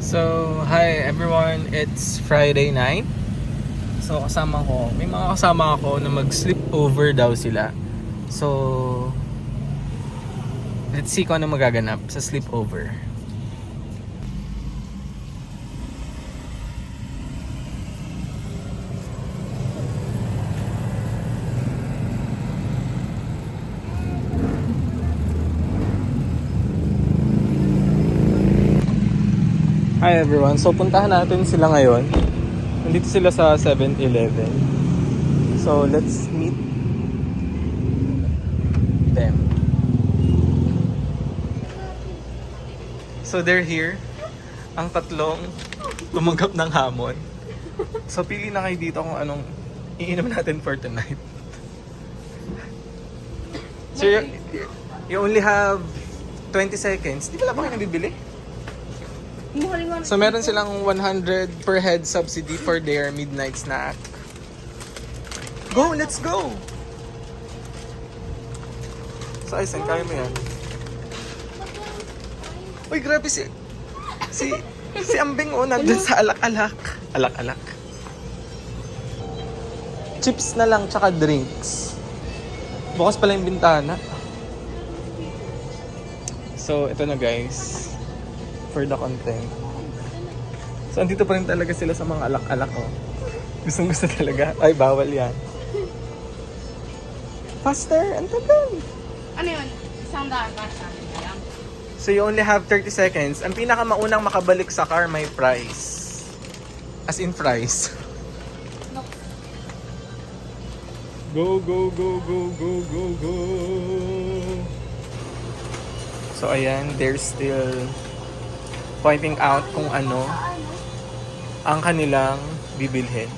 So, hi everyone, it's Friday night. So, may mga kasama ako na mag-sleepover daw sila. So, let's see kung ano magaganap sa sleepover. Hi everyone, so puntahan natin sila ngayon. Nandito sila sa 7-Eleven. So let's meet them. So they're here. Ang tatlong tumanggap ng hamon. So pili na kayo dito kung anong iinom natin for tonight. So you only have 20 seconds. Di pala pa kayo nabibili? So meron silang 100 per head subsidy for their midnight snack. Go, let's go! So Aisen, kaya mo yan. Uy, grabe si Ambing nandun sa alak-alak. Alak-alak. Chips na lang tsaka drinks. Bukas pala yung bintana. So ito na guys. For the content. So, andito pa rin talaga sila sa mga alak-alak, oh. Gustong gusto talaga. Ay, bawal yan. Faster! Ang tagal! Ano yun? Isang daan ba sa akin na lang? So, you only have 30 seconds. Ang pinakamaunang makabalik sa car may prize. As in fries. No. Go, go, go, go, go, go, go. So, ayan. They're still pointing out kung ano ang kanilang bibilhin.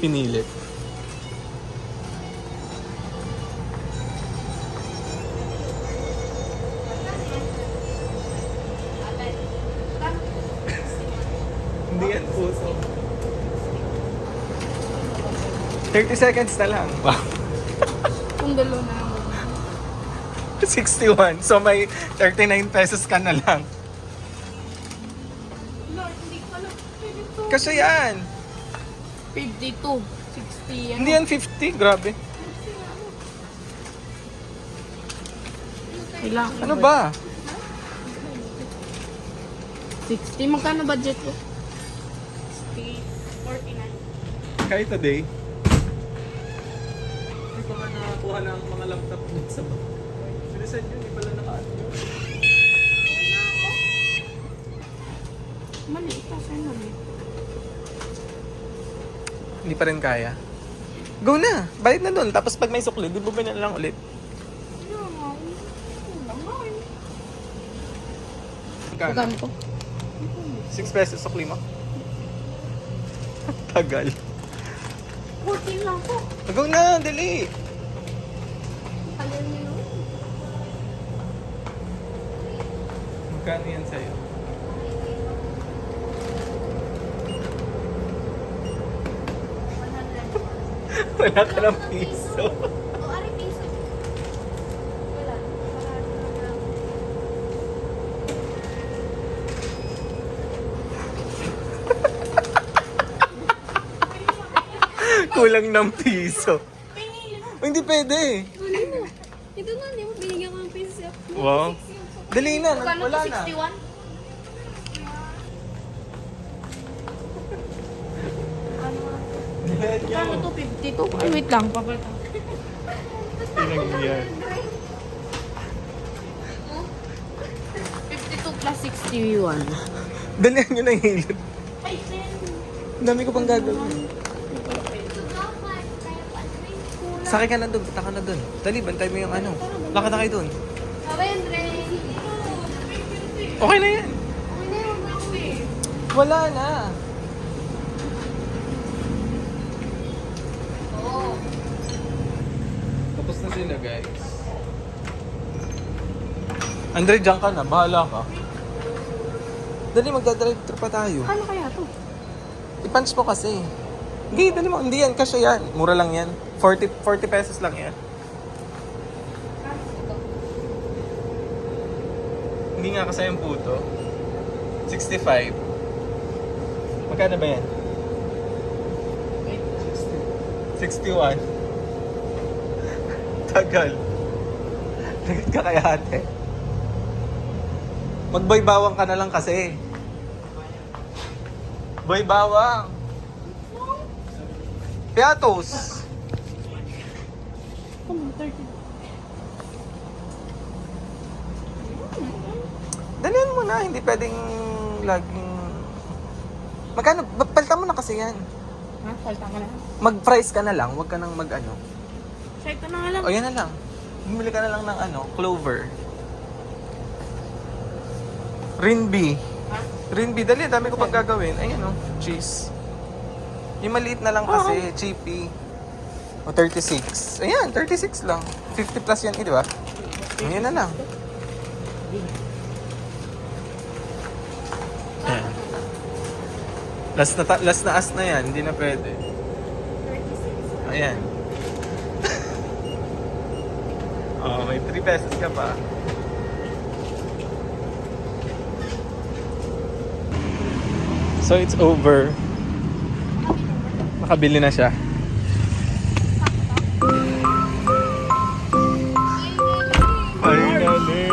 Pinilit. Hindi yan puso. 30 seconds na lang. Wow. Kung dalo na lang. 61. So may 39 pesos ka na lang. Lord, hindi ko alam. Kasi yan. 52. 60. Hindi yan 50. Grabe. Kailangan. Ano ba? 60. Magkano budget ko? 49. Kahit today. Hindi pa nga nakakuha ng mga laptop dun sa bag. Bilisan yun. Hindi pala naka-ano. Maliit kasi maliit. Hindi pa rin kaya. Go na! Bayad na dun. Tapos pag may sukli, di bumili na lang ulit. Magkano ko? 6 pesos sukli mo? Tagal. 14 lang po. Go na! Dali! Tagal niyo. Magkano yan sa'yo? Wala ka ng piso. O, ari piso. Wala. Kulang ng piso. Oh, hindi pwede. Ito nga, hindi mo binigyan ko ng piso. Wow. Dali na, Magkano wala to? na. 61? Magkano to? 52? Ay, wait lang. Papalta. Pinagyan. 52 plus 61. Dalihan nyo na yung hilid. Ay, Ang dami ko pang gagawin. Sakay ka na doon, punta ka na doon. Dali, bantay mo yung ano. Lakad na kayo doon. Okay na yan. Wala na. Tapos na sila, guys. Andre, dyan ka na. Bahala ka. Dali, magdadrive-thru pa tayo. Ano kaya to? I-punch mo kasi. Hindi, dali mo. Hindi yan, kasya yan. Mura lang yan. 40 pesos lang yan. Hindi nga kasi yung puto. 65. Magkano ba yan? 61. Tagal. Lagot ka kaya ate. Mag-boy bawang ka na lang kasi. Boy bawang. Piatos. Dalihan mo na, hindi pwedeng laging... Magkano? Palitan mo na kasi yan. Ha? Falta ka na. Mag-fries ka na lang, huwag ka nang mag-ano. Siya ito na nga lang. O yan na lang. Bumili ka na lang ng ano, clover. Rinby. Ha? Rinby, dali, dami ko pang gagawin. Ayan o, cheese. Yung maliit na lang kasi, cheapy. O 36. Ayan, 36 lang. 50 plus yan, di ba? Ayan na lang. Ayan. Last na as na yan, hindi na pwede. 36. Ayan. Oh, may 3 pesos ka pa. So it's over. Nakabili na siya. Finally!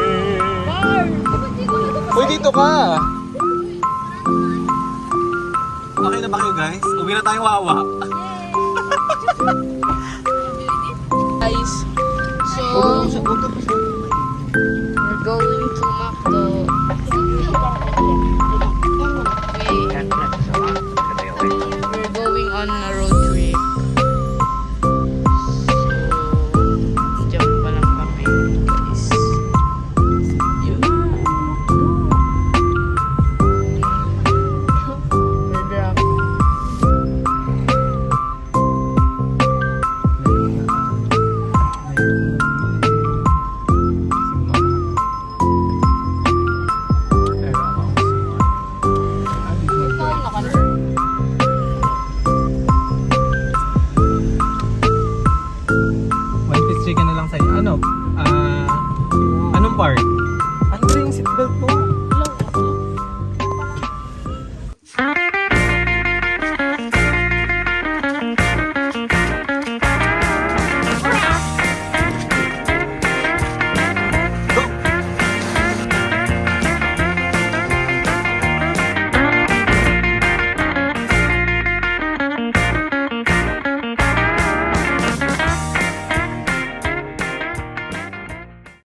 Uy, dito ka! Okay na ba kayo guys? Uwi na tayong wawa. Guys, so we're going to McDo. We're going on a road trip. So, jump pa lang kami. Guys. Yun. We're drunk. One piece chicken na lang sa'yo. Ano? Anong part?